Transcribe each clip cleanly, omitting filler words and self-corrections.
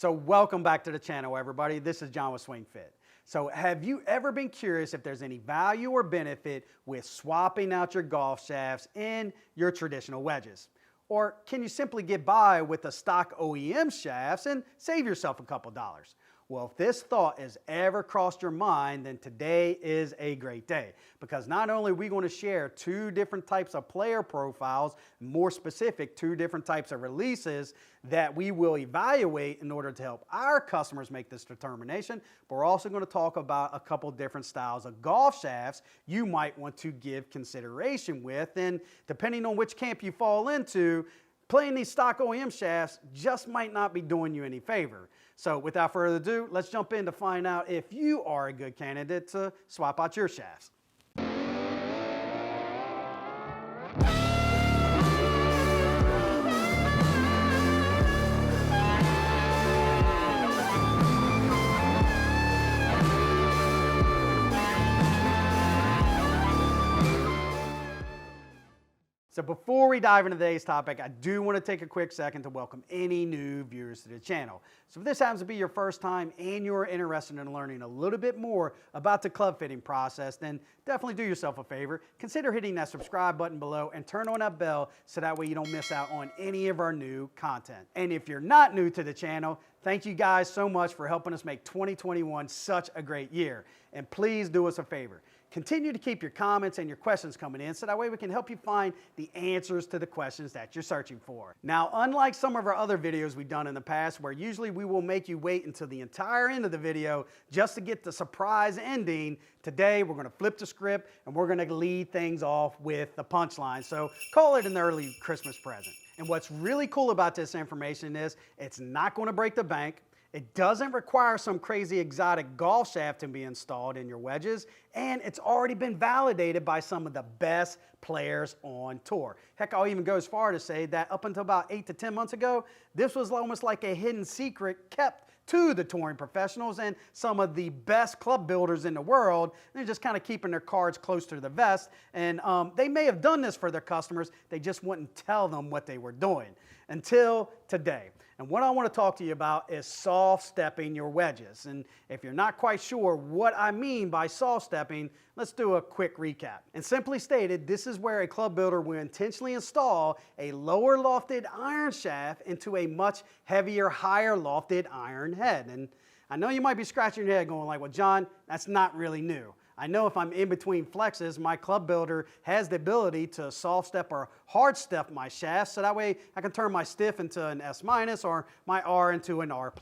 So welcome back to the channel, everybody. This is John with SwingFit. So have you ever been curious if there's any value or benefit with swapping out your golf shafts in your traditional wedges? Or can you simply get by with the stock OEM shafts and save yourself a couple dollars? Well, if this thought has ever crossed your mind, then today is a great day, because not only are we going to share two different types of player profiles, more specific, two different types of releases that we will evaluate in order to help our customers make this determination, but we're also going to talk about a couple different styles of golf shafts you might want to give consideration with, and depending on which camp you fall into, playing these stock OEM shafts just might not be doing you any favor. So without further ado, let's jump in to find out if you are a good candidate to swap out your shafts. So before we dive into today's topic, I do want to take a quick second to welcome any new viewers to the channel. So if this happens to be your first time and you're interested in learning a little bit more about the club fitting process, then definitely do yourself a favor. Consider hitting that subscribe button below and turn on that bell so that way you don't miss out on any of our new content. And if you're not new to the channel, thank you guys so much for helping us make 2021 such a great year. And please do us a favor. Continue to keep your comments and your questions coming in so that way we can help you find the answers to the questions that you're searching for. Now, unlike some of our other videos we've done in the past where usually we will make you wait until the entire end of the video just to get the surprise ending, today we're going to flip the script and we're going to lead things off with the punchline. So call it an early Christmas present. And what's really cool about this information is it's not going to break the bank. It doesn't require some crazy exotic golf shaft to be installed in your wedges, and it's already been validated by some of the best players on tour. Heck, I'll even go as far to say that up until about 8 to 10 months ago, this was almost like a hidden secret kept to the touring professionals and some of the best club builders in the world. They're just kind of keeping their cards close to the vest, and they may have done this for their customers, they just wouldn't tell them what they were doing until today. And what I want to talk to you about is soft stepping your wedges. And if you're not quite sure what I mean by soft stepping, let's do a quick recap. And simply stated, this is where a club builder will intentionally install a lower lofted iron shaft into a much heavier, higher lofted iron head. And I know you might be scratching your head going like, well, John, that's not really new. I know if I'm in between flexes, my club builder has the ability to soft step or hard step my shaft, so that way I can turn my stiff into an S- or my R into an R+.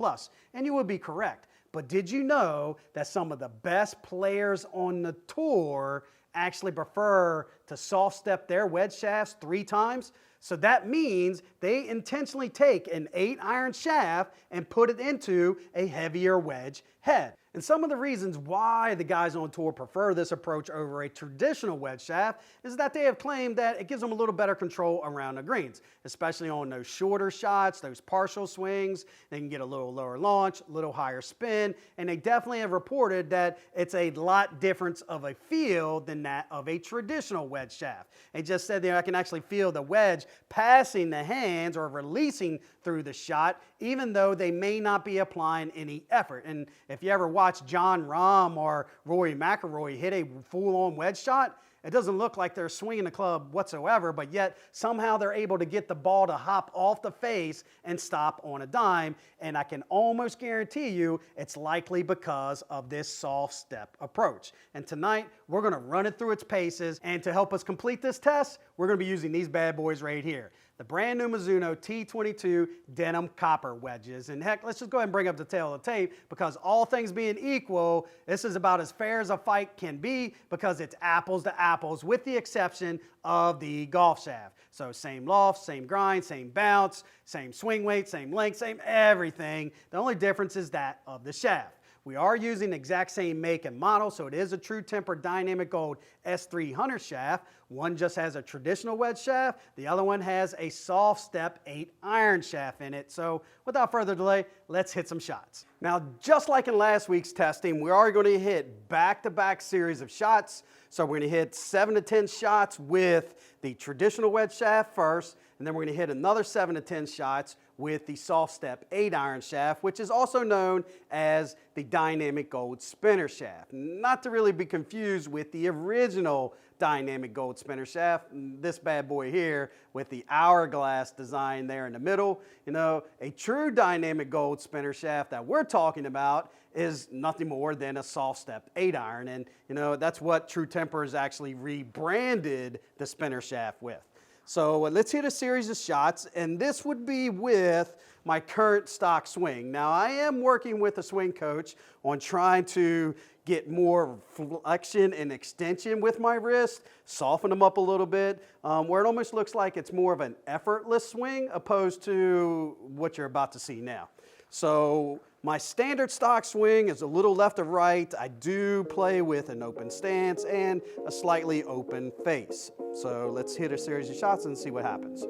And you would be correct. But did you know that some of the best players on the tour actually prefer to soft step their wedge shafts 3 times? So that means they intentionally take an 8-iron shaft and put it into a heavier wedge head. And some of the reasons why the guys on tour prefer this approach over a traditional wedge shaft is that they have claimed that it gives them a little better control around the greens, especially on those shorter shots, those partial swings. They can get a little lower launch, a little higher spin, and they definitely have reported that it's a lot different of a feel than that of a traditional wedge shaft. They just said that I can actually feel the wedge passing the hands or releasing through the shot, even though they may not be applying any effort. And if you ever watch John Rahm or Rory McIlroy hit a full-on wedge shot, it doesn't look like they're swinging the club whatsoever, but yet somehow they're able to get the ball to hop off the face and stop on a dime. And I can almost guarantee you it's likely because of this soft step approach. And tonight, we're going to run it through its paces. And to help us complete this test, we're going to be using these bad boys right here. The brand new Mizuno T22 denim copper wedges. And heck, let's just go ahead and bring up the tail of the tape, because all things being equal, this is about as fair as a fight can be, because it's apples to apples with the exception of the golf shaft. So same loft, same grind, same bounce, same swing weight, same length, same everything. The only difference is that of the shaft. We are using the exact same make and model, so it is a True Temper Dynamic Gold S300 shaft. One just has a traditional wedge shaft. The other one has a soft step 8-iron shaft in it. So without further delay, let's hit some shots. Now, just like in last week's testing, we are going to hit back-to-back series of shots. So we're going to hit 7 to 10 shots with the traditional wedge shaft first, and then we're going to hit another 7 to 10 shots with the soft step 8-iron shaft, which is also known as the dynamic gold spinner shaft. Not to really be confused with the original dynamic gold spinner shaft, this bad boy here with the hourglass design there in the middle. You know, a true dynamic gold spinner shaft that we're talking about is nothing more than a soft step 8-iron, and you know, that's what True Tempers actually rebranded the spinner shaft with. So let's hit a series of shots, and this would be with my current stock swing. Now, I am working with a swing coach on trying to get more flexion and extension with my wrist, soften them up a little bit, where it almost looks like it's more of an effortless swing opposed to what you're about to see now. So my standard stock swing is a little left to right. I do play with an open stance and a slightly open face. So let's hit a series of shots and see what happens.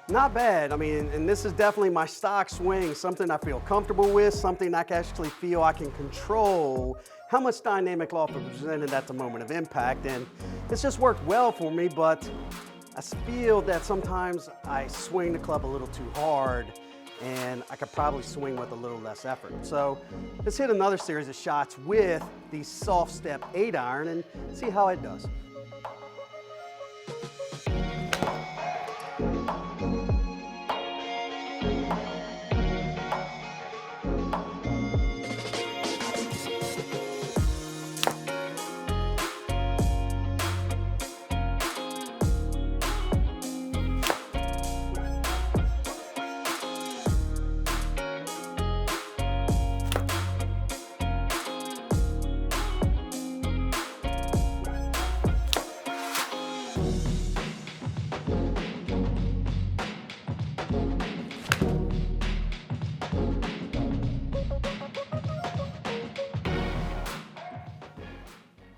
Not bad. I mean, and this is definitely my stock swing, something I feel comfortable with, something I can actually feel I can control how much dynamic loft is presented at the moment of impact, and it's just worked well for me, but I feel that sometimes I swing the club a little too hard and I could probably swing with a little less effort. So let's hit another series of shots with the soft step 8-iron and see how it does.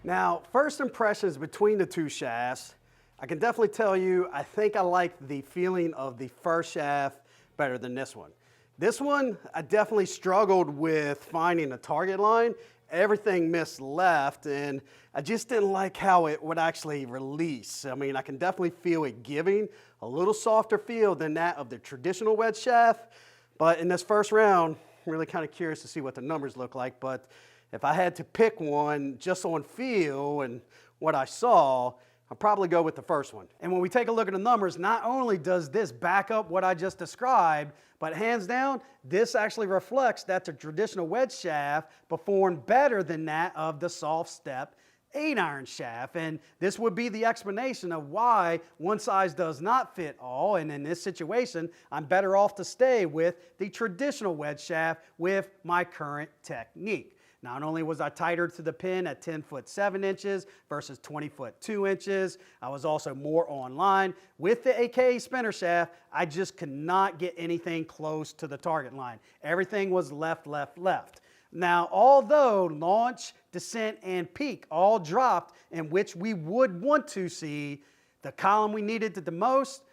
Now, first impressions between the two shafts, I can definitely tell you, I think I like the feeling of the first shaft better than this one. This one, I definitely struggled with finding a target line. Everything missed left, and I just didn't like how it would actually release. I mean, I can definitely feel it giving a little softer feel than that of the traditional wedge shaft, but in this first round, I'm really kind of curious to see what the numbers look like, but if I had to pick one just on feel and what I saw, I'd probably go with the first one. And when we take a look at the numbers, not only does this back up what I just described, but hands down, this actually reflects that the traditional wedge shaft performed better than that of the soft step 8-iron shaft. And this would be the explanation of why one size does not fit all. And in this situation, I'm better off to stay with the traditional wedge shaft with my current technique. Not only was I tighter to the pin at 10 foot 7 inches versus 20 foot 2 inches, I was also more online. With the AKA spinner shaft, I just could not get anything close to the target line. Everything was left, left, left. Now, although launch, descent, and peak all dropped, in which we would want to see, the column we needed the most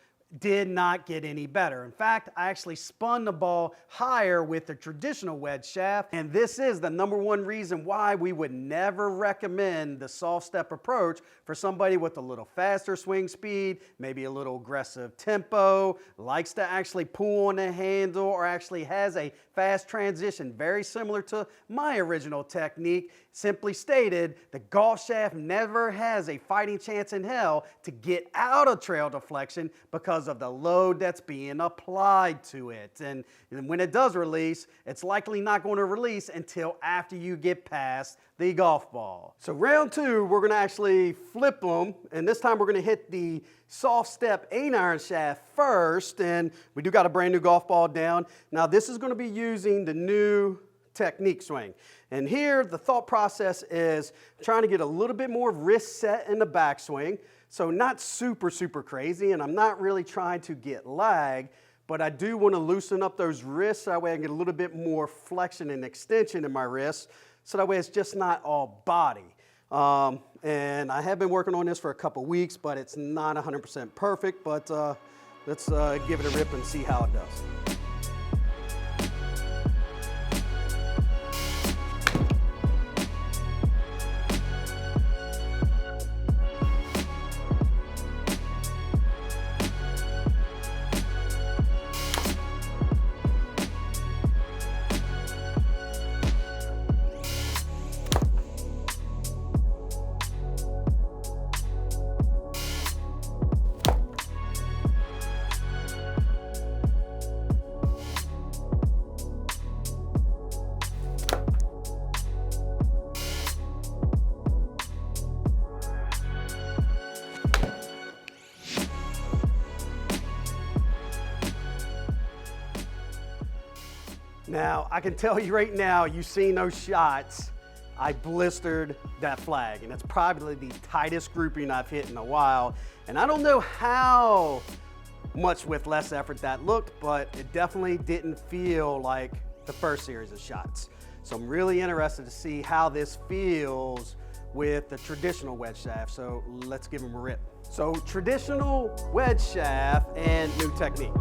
did not get any better. In fact, I actually spun the ball higher with the traditional wedge shaft, and this is the #1 reason why we would never recommend the soft step approach for somebody with a little faster swing speed, maybe a little aggressive tempo, likes to actually pull on the handle, or actually has a fast transition, very similar to my original technique. Simply stated, the golf shaft never has a fighting chance in hell to get out of trail deflection because because of the load that's being applied to it. And when it does release, it's likely not going to release until after you get past the golf ball. So round 2, we're going to actually flip them, and this time we're going to hit the soft step 8-iron shaft first, and we do got a brand new golf ball down. Now this is going to be using the new technique swing. And here the thought process is trying to get a little bit more wrist set in the backswing. So not super crazy, and I'm not really trying to get lag, but I do want to loosen up those wrists so that way I can get a little bit more flexion and extension in my wrists, so that way it's just not all body. And I have been working on this for a couple weeks, but it's not 100% perfect, but let's give it a rip and see how it does. Now, I can tell you right now, you've seen those shots, I blistered that flag, and it's probably the tightest grouping I've hit in a while. And I don't know how much with less effort that looked, but it definitely didn't feel like the first series of shots. So I'm really interested to see how this feels with the traditional wedge shaft. So let's give them a rip. So traditional wedge shaft and new technique.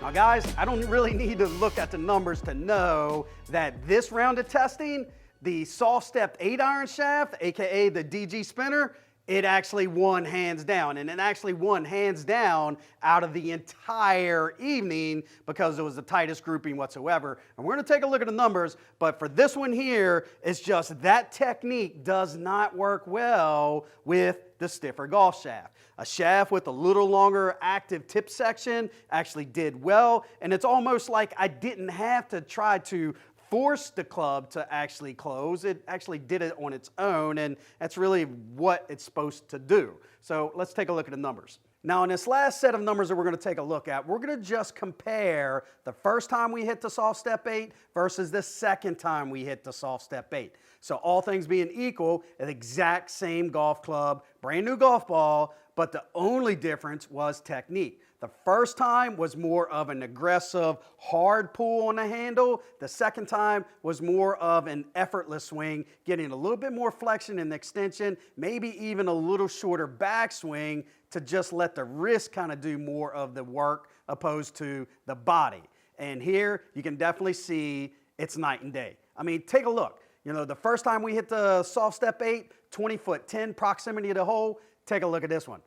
Now guys, I don't really need to look at the numbers to know that this round of testing, the soft stepped 8-iron shaft, AKA the DG spinner, it actually won hands down. And it actually won hands down out of the entire evening because it was the tightest grouping whatsoever. And we're gonna take a look at the numbers, but for this one here, it's just that technique does not work well with the stiffer golf shaft. A shaft with a little longer active tip section actually did well, and it's almost like I didn't have to try to force the club to actually close. It actually did it on its own, and that's really what it's supposed to do. So let's take a look at the numbers. Now in this last set of numbers that we're going to take a look at, we're going to just compare the first time we hit the soft step 8 versus the second time we hit the soft step 8. So all things being equal, an exact same golf club, brand new golf ball, but the only difference was technique. The first time was more of an aggressive, hard pull on the handle. The second time was more of an effortless swing, getting a little bit more flexion and extension, maybe even a little shorter backswing to just let the wrist kind of do more of the work opposed to the body. And here you can definitely see it's night and day. I mean, take a look. You know, the first time we hit the soft step 8, 20'10" proximity to the hole. Take a look at this one.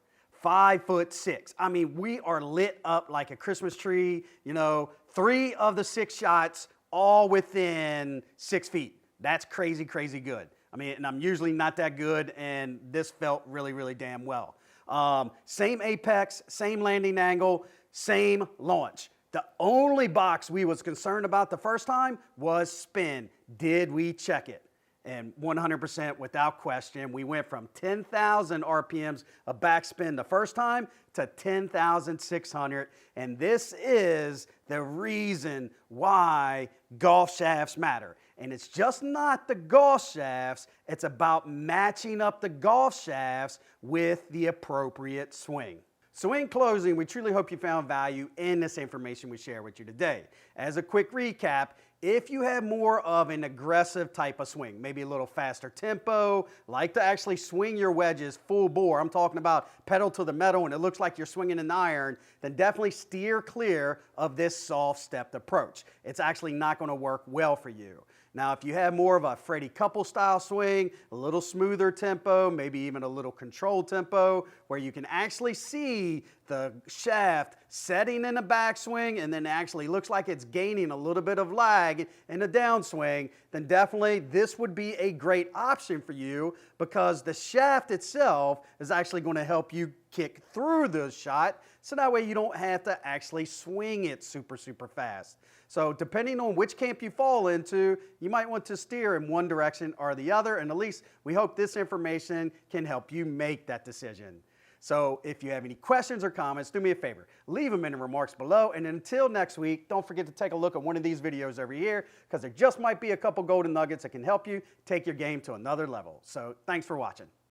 5'6". I mean, we are lit up like a Christmas tree. You know, 3 of the 6 shots all within 6 feet. That's crazy, crazy good. I mean, and I'm usually not that good, and this felt really, really damn well. Same apex, same landing angle, same launch. The only box we was concerned about the first time was spin. Did we check it? And 100% without question, we went from 10,000 RPMs of backspin the first time to 10,600. And this is the reason why golf shafts matter. And it's just not the golf shafts, it's about matching up the golf shafts with the appropriate swing. So in closing, we truly hope you found value in this information we share with you today. As a quick recap, if you have more of an aggressive type of swing, maybe a little faster tempo, like to actually swing your wedges full bore, I'm talking about pedal to the metal and it looks like you're swinging an iron, then definitely steer clear of this soft stepped approach. It's actually not going to work well for you. Now, if you have more of a Freddie Couple style swing, a little smoother tempo, maybe even a little controlled tempo, where you can actually see the shaft setting in the backswing and then actually looks like it's gaining a little bit of lag in the downswing, then definitely this would be a great option for you because the shaft itself is actually going to help you kick through the shot, so that way you don't have to actually swing it super fast. So depending on which camp you fall into, you might want to steer in one direction or the other, and at least we hope this information can help you make that decision. So if you have any questions or comments, do me a favor, leave them in the remarks below, and until next week, don't forget to take a look at one of these videos over here, because there just might be a couple golden nuggets that can help you take your game to another level. So thanks for watching.